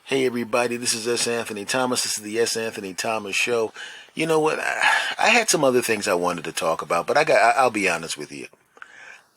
Hey everybody, this is S. Anthony Thomas. This is the S. Anthony Thomas Show. You know what? I had some other things I wanted to talk about, but I'll be honest with you.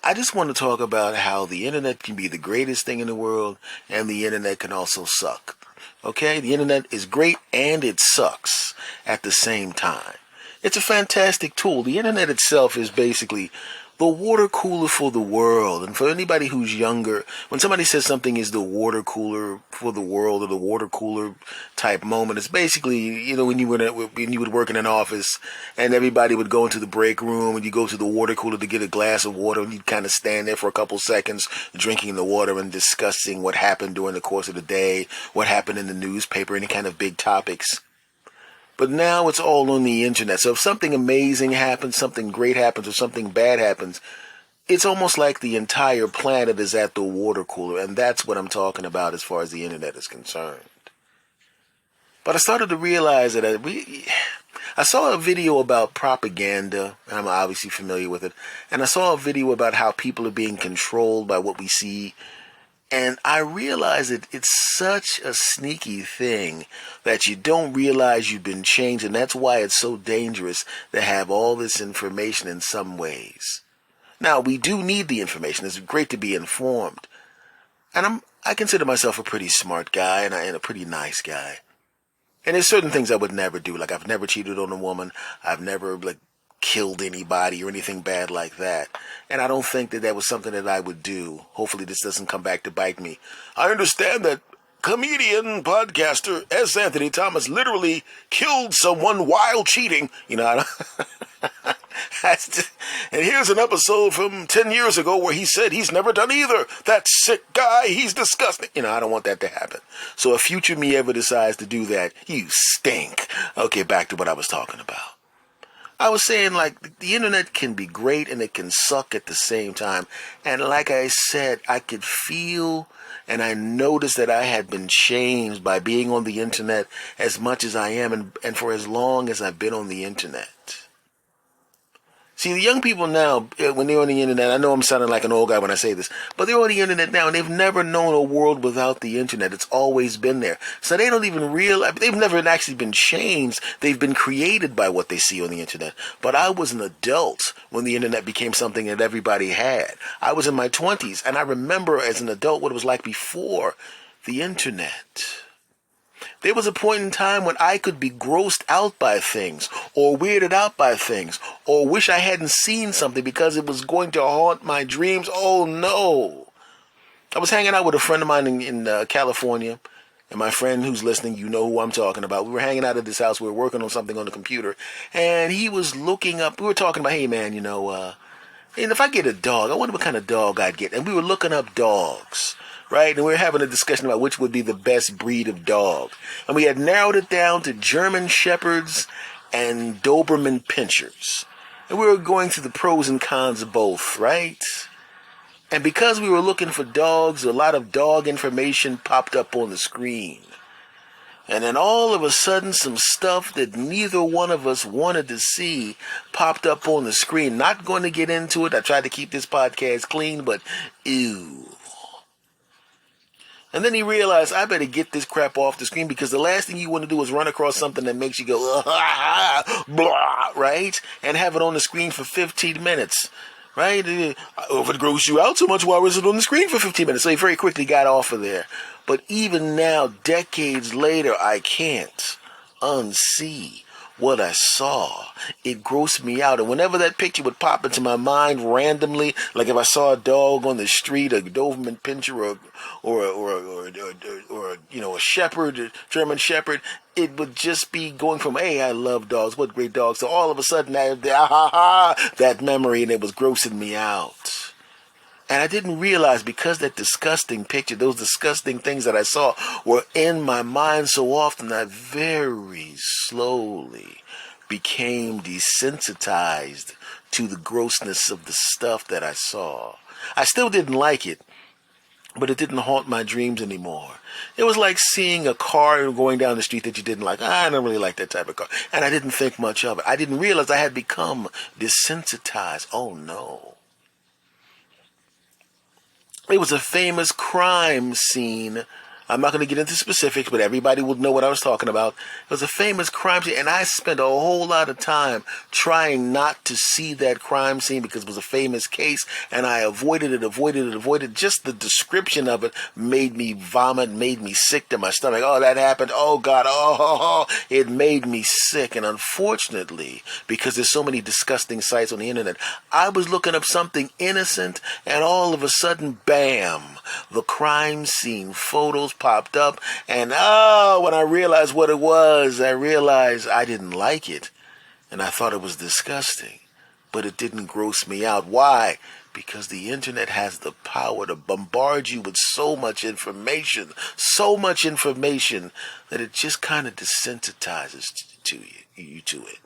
I just want to talk about how the internet can be the greatest thing in the world, and the internet can also suck. Okay? The internet is great and it sucks at the same time. It's a fantastic tool. The internet itself is basically the water cooler for the world. And for anybody who's younger, when somebody says something is the water cooler for the world or the water cooler type moment, it's basically, when you would work in an office and everybody would go into the break room and you go to the water cooler to get a glass of water and you'd kind of stand there for a couple seconds drinking the water and discussing what happened during the course of the day, what happened in the newspaper, any kind of big topics. But now it's all on the internet. So if something amazing happens, something great happens, or something bad happens, it's almost like the entire planet is at the water cooler. And that's what I'm talking about as far as the internet is concerned. But I started to realize that I saw a video about propaganda. I'm obviously familiar with it. And I saw a video about how people are being controlled by what we see. And I realize that it's such a sneaky thing that you don't realize you've been changed, and that's why it's so dangerous to have all this information in some ways. Now, we do need the information. It's great to be informed. And I consider myself a pretty smart guy and a pretty nice guy. And there's certain things I would never do. Like I've never cheated on a woman. I've never killed anybody or anything bad like that. And I don't think that was something that I would do. Hopefully this doesn't come back to bite me. I understand that comedian, podcaster S. Anthony Thomas literally killed someone while cheating. And here's an episode from 10 years ago where he said he's never done either. That sick guy, he's disgusting. I don't want that to happen. So if future me ever decides to do that, you stink. Okay, back to what I was talking about. I was saying, the internet can be great and it can suck at the same time. And like I said, I could feel and I noticed that I had been changed by being on the internet as much as I am and for as long as I've been on the internet. See, the young people now, when they're on the internet, I know I'm sounding like an old guy when I say this, but they're on the internet now and they've never known a world without the internet. It's always been there. So they don't even realize, they've never actually been changed. They've been created by what they see on the internet. But I was an adult when the internet became something that everybody had. I was in my 20s and I remember as an adult what it was like before the internet. There was a point in time when I could be grossed out by things or weirded out by things or wish I hadn't seen something because it was going to haunt my dreams. Oh, no. I was hanging out with a friend of mine in California, and my friend who's listening, you know who I'm talking about. We were hanging out at this house. We were working on something on the computer, and he was looking up. We were talking about, hey, man, and if I get a dog, I wonder what kind of dog I'd get. And we were looking up dogs. Right? And we were having a discussion about which would be the best breed of dog. And we had narrowed it down to German Shepherds and Doberman Pinschers. And we were going through the pros and cons of both, right? And because we were looking for dogs, a lot of dog information popped up on the screen. And then all of a sudden, some stuff that neither one of us wanted to see popped up on the screen. Not going to get into it. I tried to keep this podcast clean, but ew. And then he realized, I better get this crap off the screen because the last thing you want to do is run across something that makes you go, blah, right? And have it on the screen for 15 minutes, right? If it gross you out so much, why was it on the screen for 15 minutes? So he very quickly got off of there. But even now, decades later, I can't unsee what I saw. It grossed me out. And whenever that picture would pop into my mind randomly, like if I saw a dog on the street, a Doberman Pinscher or a shepherd, a German shepherd, it would just be going from, hey, I love dogs, what great dogs. So all of a sudden, that memory, and it was grossing me out. And I didn't realize because that disgusting picture, those disgusting things that I saw were in my mind so often, I very slowly became desensitized to the grossness of the stuff that I saw. I still didn't like it, but it didn't haunt my dreams anymore. It was like seeing a car going down the street that you didn't like. I don't really like that type of car. And I didn't think much of it. I didn't realize I had become desensitized. Oh, no. It was a famous crime scene I'm not going to get into specifics, but everybody will know what I was talking about. It was a famous crime scene, and I spent a whole lot of time trying not to see that crime scene because it was a famous case, and I avoided it. Just the description of it made me vomit, made me sick to my stomach. Oh, that happened. Oh, God. Oh, it made me sick. And unfortunately, because there's so many disgusting sites on the internet, I was looking up something innocent, and all of a sudden, bam, the crime scene photos popped up, and when I realized what it was, I realized I didn't like it, and I thought it was disgusting, but it didn't gross me out. Why? Because the internet has the power to bombard you with so much information that it just kind of desensitizes you to it.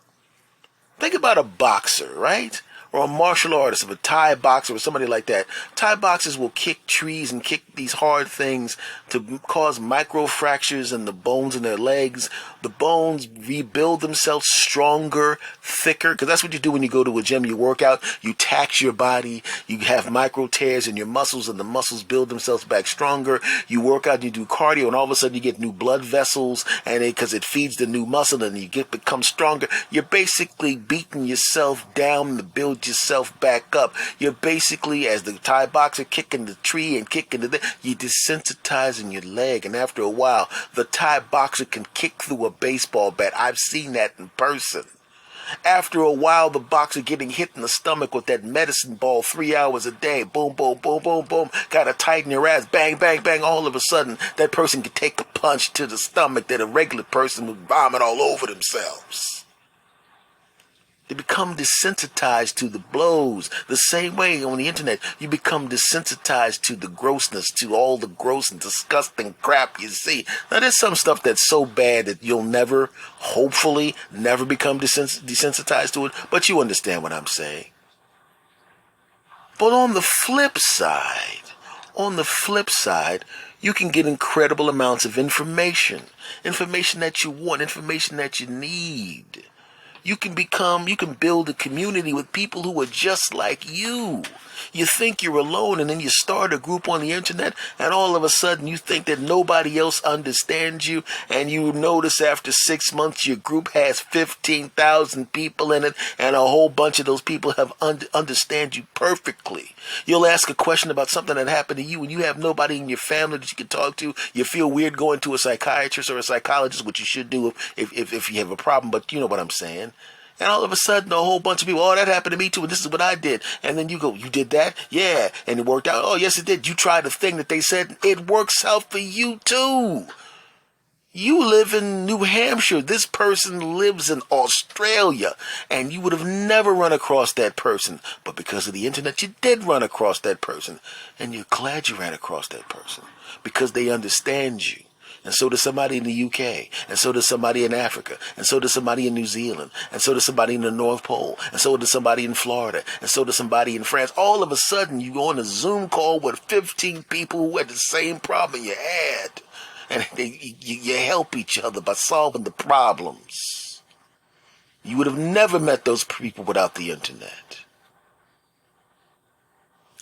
Think about a boxer, right? Or a martial artist, a Thai boxer or somebody like that. Thai boxers will kick trees and kick these hard things to cause micro fractures in the bones in their legs. The bones rebuild themselves stronger, thicker, because that's what you do when you go to a gym. You work out, you tax your body, you have micro tears in your muscles, and the muscles build themselves back stronger. You work out, you do cardio, and all of a sudden you get new blood vessels, and because it feeds the new muscle, and you become stronger. You're basically beating yourself down to build yourself back up. You're basically, as the Thai boxer, kicking the tree and kicking you're desensitizing your leg, and after a while, the Thai boxer can kick through a baseball bat. I've seen that in person. After a while, the boxer getting hit in the stomach with that medicine ball 3 hours a day. Boom, boom, boom, boom, boom. Gotta tighten your ass. Bang, bang, bang. All of a sudden, that person can take a punch to the stomach that a regular person would vomit all over themselves. They become desensitized to the blows. The same way on the internet, you become desensitized to the grossness, to all the gross and disgusting crap you see. Now, there's some stuff that's so bad that you'll never, hopefully, never become desensitized to it, but you understand what I'm saying. But on the flip side, you can get incredible amounts of information that you want, information that you need. You can build a community with people who are just like you. You think you're alone, and then you start a group on the internet, and all of a sudden you think that nobody else understands you, and you notice after 6 months your group has 15,000 people in it, and a whole bunch of those people have understand you perfectly. You'll ask a question about something that happened to you, and you have nobody in your family that you can talk to. You feel weird going to a psychiatrist or a psychologist, which you should do if you have a problem, but you know what I'm saying. And all of a sudden, a whole bunch of people, that happened to me too, and this is what I did. And then you go, you did that? Yeah. And it worked out. Oh, yes, it did. You tried the thing that they said, it works out for you too. You live in New Hampshire. This person lives in Australia. And you would have never run across that person. But because of the internet, you did run across that person. And you're glad you ran across that person. Because they understand you. And so does somebody in the UK, and so does somebody in Africa, and so does somebody in New Zealand, and so does somebody in the North Pole, and so does somebody in Florida, and so does somebody in France. All of a sudden, you go on a Zoom call with 15 people who had the same problem you had, and you help each other by solving the problems. You would have never met those people without the internet.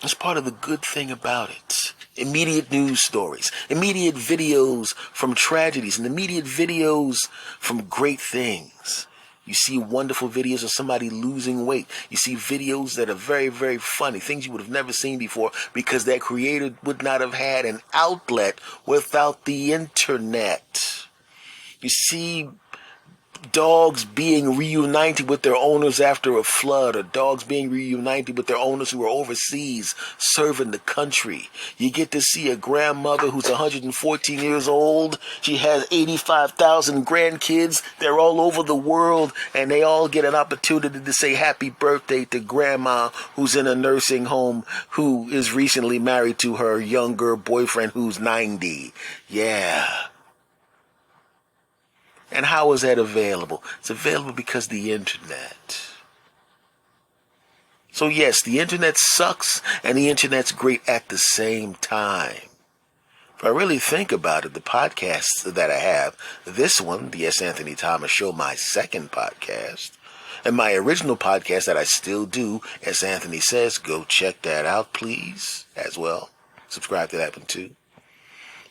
That's part of the good thing about it. Immediate news stories, immediate videos from tragedies, and immediate videos from great things. You see wonderful videos of somebody losing weight. You see videos that are very, very funny, things you would have never seen before because that creator would not have had an outlet without the internet. You see dogs being reunited with their owners after a flood, or dogs being reunited with their owners who are overseas serving the country. You get to see a grandmother who's 114 years old. She has 85,000 grandkids. They're all over the world, and they all get an opportunity to say happy birthday to grandma who's in a nursing home, who is recently married to her younger boyfriend who's 90. Yeah. And how is that available? It's available because of the internet. So yes, the internet sucks and the internet's great at the same time. If I really think about it, the podcasts that I have, this one, the S. Anthony Thomas Show, my second podcast, and my original podcast that I still do, as Anthony Says, go check that out, please, as well. Subscribe to that one too.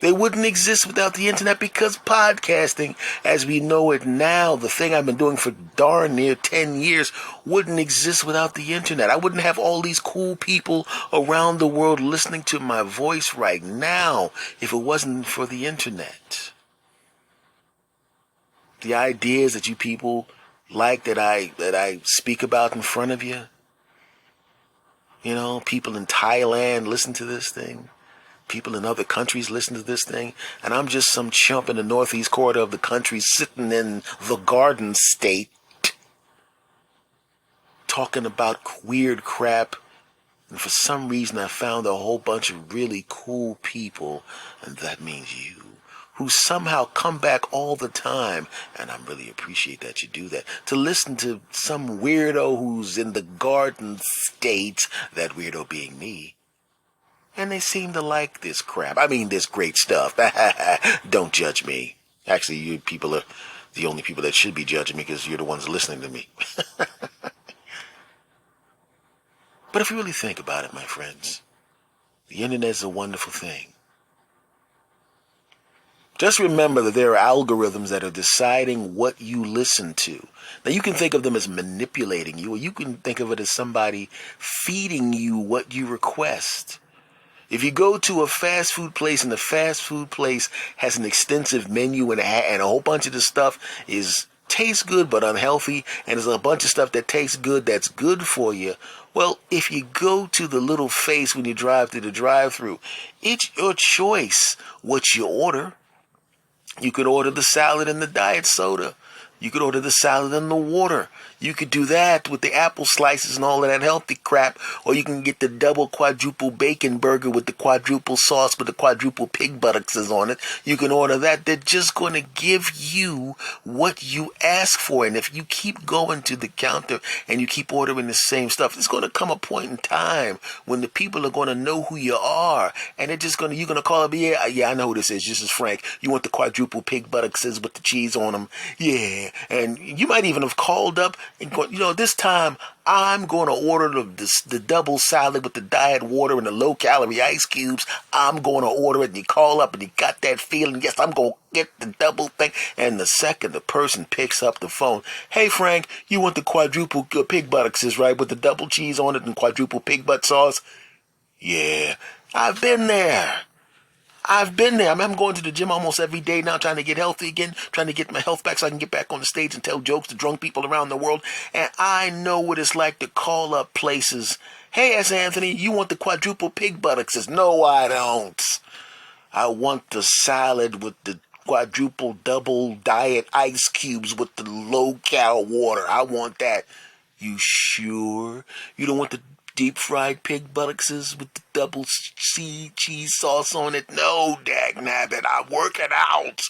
They wouldn't exist without the internet because podcasting, as we know it now, the thing I've been doing for darn near 10 years, wouldn't exist without the internet. I wouldn't have all these cool people around the world listening to my voice right now if it wasn't for the internet. The ideas that you people like that I speak about in front of you, people in Thailand listen to this thing. People in other countries listen to this thing, and I'm just some chump in the northeast corner of the country sitting in the Garden State talking about weird crap, and for some reason I found a whole bunch of really cool people, and that means you, who somehow come back all the time, and I really appreciate that you do that, to listen to some weirdo who's in the Garden State, that weirdo being me. And they seem to like this crap. I mean, this great stuff. Don't judge me. Actually, you people are the only people that should be judging me because you're the ones listening to me. But if you really think about it, my friends, the internet is a wonderful thing. Just remember that there are algorithms that are deciding what you listen to. Now, you can think of them as manipulating you, or you can think of it as somebody feeding you what you request. If you go to a fast food place and the fast food place has an extensive menu and a whole bunch of the stuff tastes good but unhealthy, and there's a bunch of stuff that tastes good that's good for you, well, if you go to the little face when you drive through the drive-thru, it's your choice what you order. You could order the salad and the diet soda. You could order the salad and the water. You could do that with the apple slices and all of that healthy crap. Or you can get the double quadruple bacon burger with the quadruple sauce with the quadruple pig buttocks on it. You can order that. They're just going to give you what you ask for. And if you keep going to the counter and you keep ordering the same stuff, there's going to come a point in time when the people are going to know who you are. And you're going to call up, yeah, I know who this is. This is Frank. You want the quadruple pig buttocks with the cheese on them? Yeah. And you might even have called up and go, this time I'm going to order the double salad with the diet water and the low-calorie ice cubes. I'm going to order it. And you call up and you got that feeling, yes, I'm going to get the double thing. And the second the person picks up the phone, hey, Frank, you want the quadruple pig buttocks, right, with the double cheese on it and quadruple pig butt sauce? Yeah, I've been there. I mean, I'm going to the gym almost every day now, trying to get healthy again, trying to get my health back so I can get back on the stage and tell jokes to drunk people around the world. And I know what it's like to call up places. Hey, S. Anthony, you want the quadruple pig buttocks? No, I don't. I want the salad with the quadruple double diet ice cubes with the low-cal water. I want that. You sure? You don't want the deep fried pig buttocks with the double cheese sauce on it? No, dagnabbit, I'm working out.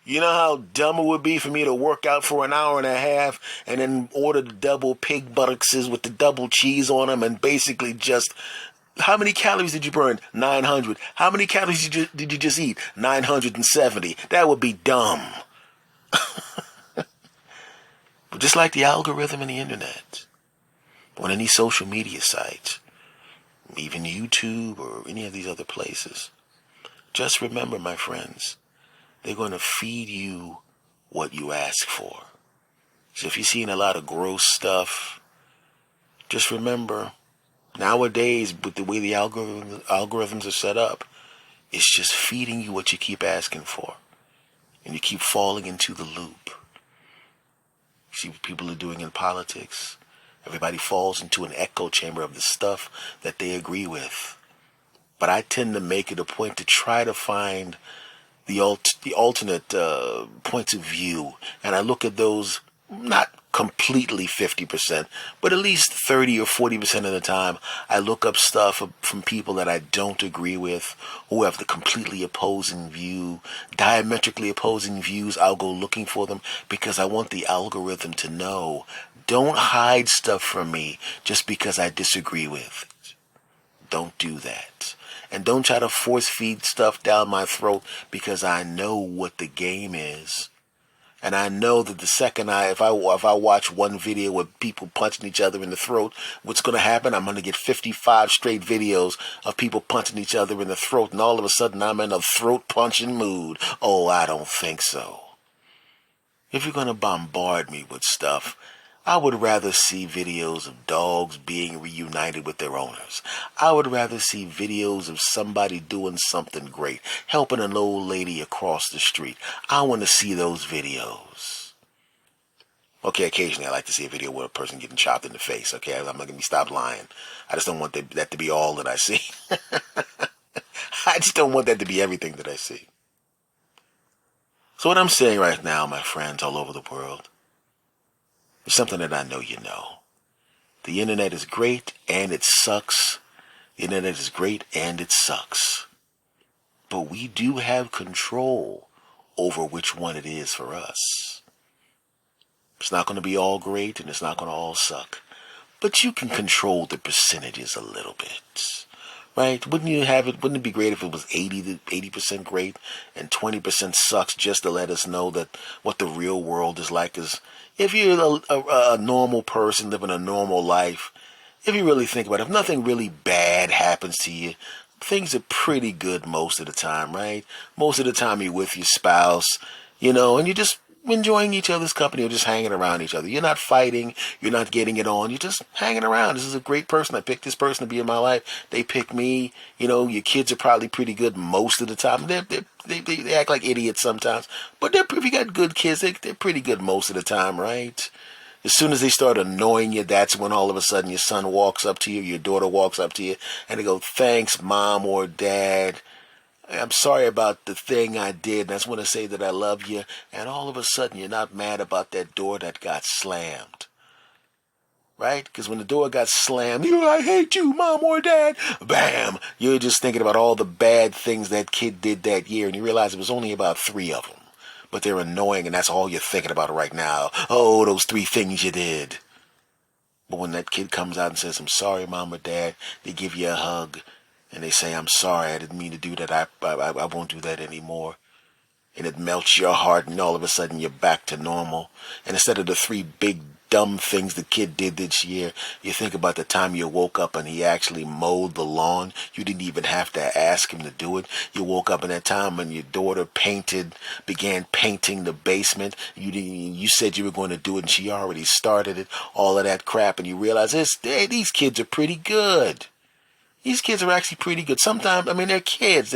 You know how dumb it would be for me to work out for an hour and a half and then order the double pig buttocks with the double cheese on them and basically just... How many calories did you burn? 900. How many calories did you just eat? 970. That would be dumb. But just like the algorithm in the internet, on any social media site, even YouTube or any of these other places, just remember, my friends, they're going to feed you what you ask for. So if you're seeing a lot of gross stuff, just remember, nowadays, with the way the algorithms are set up, it's just feeding you what you keep asking for. And you keep falling into the loop. You see what people are doing in politics? Everybody falls into an echo chamber of the stuff that they agree with. But I tend to make it a point to try to find the alternate points of view. And I look at those, not completely 50%, but at least 30 or 40% of the time, I look up stuff from people that I don't agree with, who have the completely opposing view, diametrically opposing views. I'll go looking for them because I want the algorithm to know. Don't hide stuff from me just because I disagree with it. Don't do that. And don't try to force feed stuff down my throat because I know what the game is. And I know that the second if I watch one video with people punching each other in the throat, what's going to happen? I'm going to get 55 straight videos of people punching each other in the throat, and all of a sudden I'm in a throat punching mood. Oh, I don't think so. If you're going to bombard me with stuff, I would rather see videos of dogs being reunited with their owners. I would rather see videos of somebody doing something great, helping an old lady across the street. I want to see those videos. Okay, occasionally I like to see a video where a person getting chopped in the face. Okay, I'm not going to stop lying. I just don't want that to be all that I see. I just don't want that to be everything that I see. So what I'm saying right now, my friends all over the world, is something that I know you know. The internet is great and it sucks. The internet is great and it sucks. But we do have control over which one it is for us. It's not going to be all great and it's not going to all suck. But you can control the percentages a little bit. Right? Wouldn't it be great if it was 80% great and 20% sucks, just to let us know that what the real world is like? Is if you're a normal person living a normal life, if you really think about it, if nothing really bad happens to you, things are pretty good most of the time, right? Most of the time you're with your spouse, and you're just enjoying each other's company or just hanging around each other. You're not fighting. You're not getting it on. You're just hanging around. This is a great person. I picked this person to be in my life. They picked me. Your kids are probably pretty good most of the time. They act like idiots sometimes. But if you got good kids, they're pretty good most of the time, right? As soon as they start annoying you, that's when all of a sudden your son walks up to you, your daughter walks up to you, and they go, "Thanks, Mom or Dad. I'm sorry about the thing I did. I just want to say that I love you." And all of a sudden, you're not mad about that door that got slammed. Right? Because when the door got slammed, I hate you, Mom or Dad. Bam! You're just thinking about all the bad things that kid did that year, and you realize it was only about 3 of them. But they're annoying, and that's all you're thinking about right now. Oh, those 3 things you did. But when that kid comes out and says, "I'm sorry, Mom or Dad," they give you a hug. And they say, "I'm sorry, I didn't mean to do that. I won't do that anymore." And it melts your heart, and all of a sudden you're back to normal. And instead of the 3 big dumb things the kid did this year, you think about the time you woke up and he actually mowed the lawn. You didn't even have to ask him to do it. You woke up in that time when your daughter began painting the basement. You said you were going to do it, and she already started it. All of that crap, and you realize these kids are pretty good. These kids are actually pretty good. Sometimes, they're kids.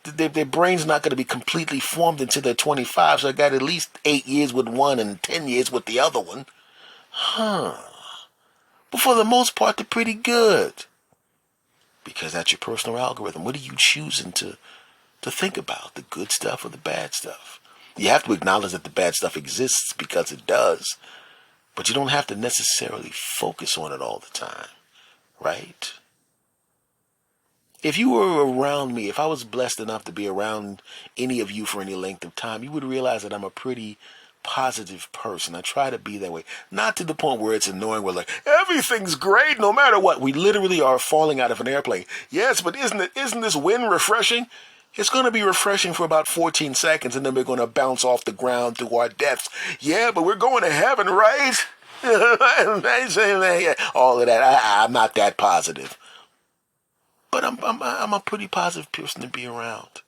Their brain's not going to be completely formed until they're 25, so they got at least 8 years with one and 10 years with the other one. But for the most part, they're pretty good. Because that's your personal algorithm. What are you choosing to think about? The good stuff or the bad stuff? You have to acknowledge that the bad stuff exists because it does. But you don't have to necessarily focus on it all the time. Right? If you were around me, if I was blessed enough to be around any of you for any length of time, you would realize that I'm a pretty positive person. I try to be that way. Not to the point where it's annoying, where like, everything's great no matter what. We literally are falling out of an airplane. Yes, but isn't this wind refreshing? It's going to be refreshing for about 14 seconds, and then we're going to bounce off the ground to our deaths. Yeah, but we're going to heaven, right? All of that. I'm not that positive. But I'm a pretty positive person to be around.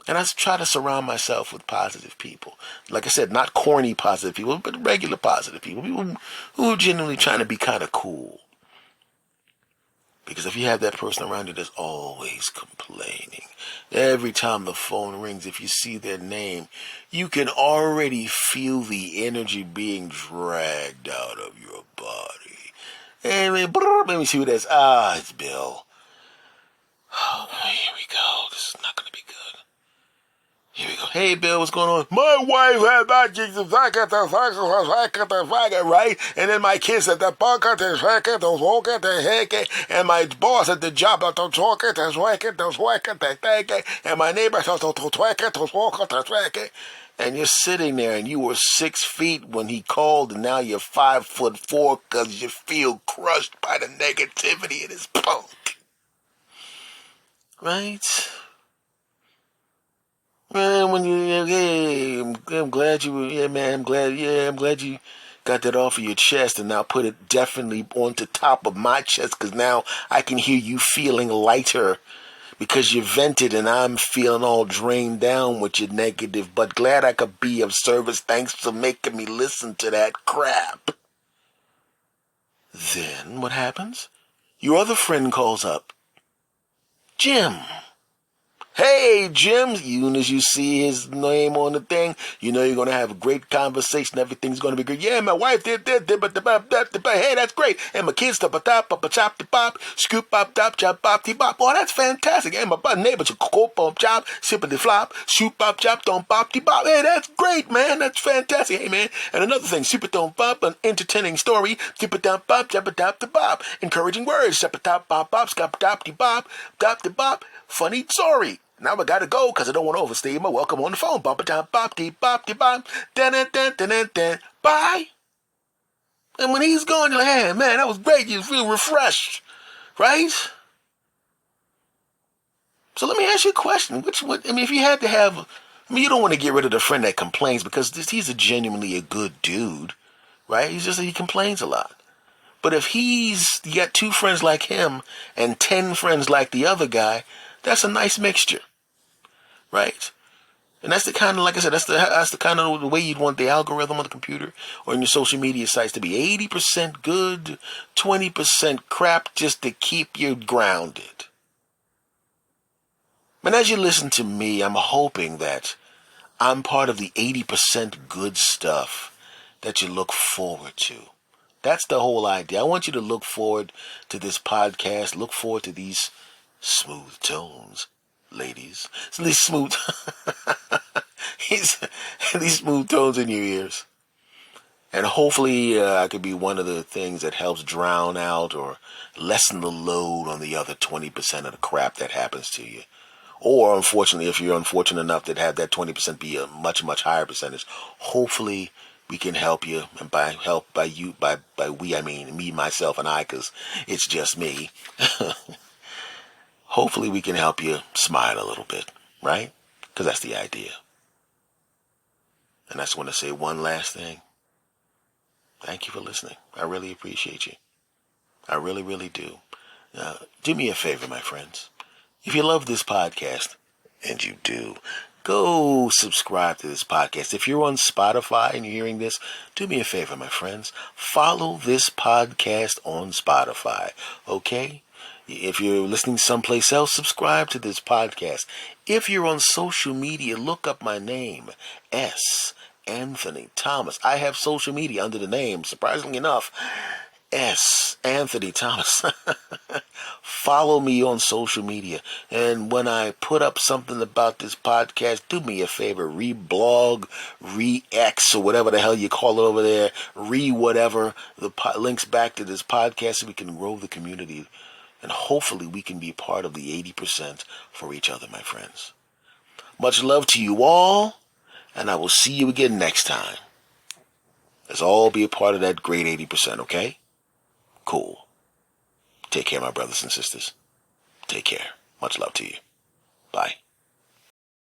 And I try to surround myself with positive people. Like I said, not corny positive people, but regular positive people. People who are genuinely trying to be kind of cool. Because if you have that person around you that's always complaining, every time the phone rings, if you see their name, you can already feel the energy being dragged out of your body. And let me see who that is. It's Bill. Oh, here we go. This is not going to be good. Here we go. Hey, Bill, what's going on? My wife had that right? And then my kids at the pocket, and my boss at the job, and my neighbors, and you're sitting there, and you were 6 feet when he called, and now you're 5'4" because you feel crushed by the negativity in his punk. Right? And when hey, I'm glad you were, yeah, man, I'm glad you got that off of your chest and now put it definitely on the top of my chest because now I can hear you feeling lighter because you vented and I'm feeling all drained down with your negative, but glad I could be of service. Thanks for making me listen to that crap. Then what happens? Your other friend calls up. Jim. Hey, Jim, even as you see his name on the thing, you know you're going to have a great conversation. Everything's going to be great. Yeah, my wife did, hey, that's great. And my kids, chop, scoop, bop, dop, chop, bop, bop. Oh, that's fantastic. And my neighbor, bump, chop, sippity flop, shoot, bop, chop, don't bop, bop. Hey, that's great, man. That's fantastic. Hey, man. And another thing, super don't bop, an entertaining story, super dop, bop, jabba dop, bop. Encouraging words, super dop, bop, bop, scop, dop, bop. Funny story. Now I gotta go because I don't want to overstay my welcome on the phone. Bop bop bop dee bop dee bop. Bye. And when he's gone, you're like, hey man, that was great. You feel refreshed, right? So let me ask you a question. If you had to have, you don't want to get rid of the friend that complains because he's genuinely a good dude, right? He's just he complains a lot. But if you got 2 friends like him and 10 friends like the other guy, that's a nice mixture. Right? And that's the kind of, like I said, that's the kind of the way you'd want the algorithm on the computer or in your social media sites to be 80% good, 20% crap just to keep you grounded. And as you listen to me, I'm hoping that I'm part of the 80% good stuff that you look forward to. That's the whole idea. I want you to look forward to this podcast, look forward to these smooth tones. Ladies, so these smooth, these smooth tones in your ears, and hopefully I could be one of the things that helps drown out or lessen the load on the other 20% of the crap that happens to you. Or unfortunately, if you're unfortunate enough to have that 20% be a much higher percentage, hopefully we can help you. And by we I mean me, myself, and I, because it's just me. Hopefully we can help you smile a little bit, right? Because that's the idea. And I just want to say one last thing. Thank you for listening. I really appreciate you. I really, really do. Do me a favor, my friends. If you love this podcast, and you do, go subscribe to this podcast. If you're on Spotify and you're hearing this, do me a favor, my friends. Follow this podcast on Spotify, okay? If you're listening someplace else, subscribe to this podcast. If you're on social media, look up my name, S. Anthony Thomas. I have social media under the name, surprisingly enough, S. Anthony Thomas. Follow me on social media. And when I put up something about this podcast, do me a favor, reblog, re-X, or whatever the hell you call it over there, re-whatever, the links back to this podcast so we can grow the community. And hopefully we can be part of the 80% for each other, my friends. Much love to you all, and I will see you again next time. Let's all be a part of that great 80%, okay? Cool. Take care, my brothers and sisters. Take care. Much love to you. Bye.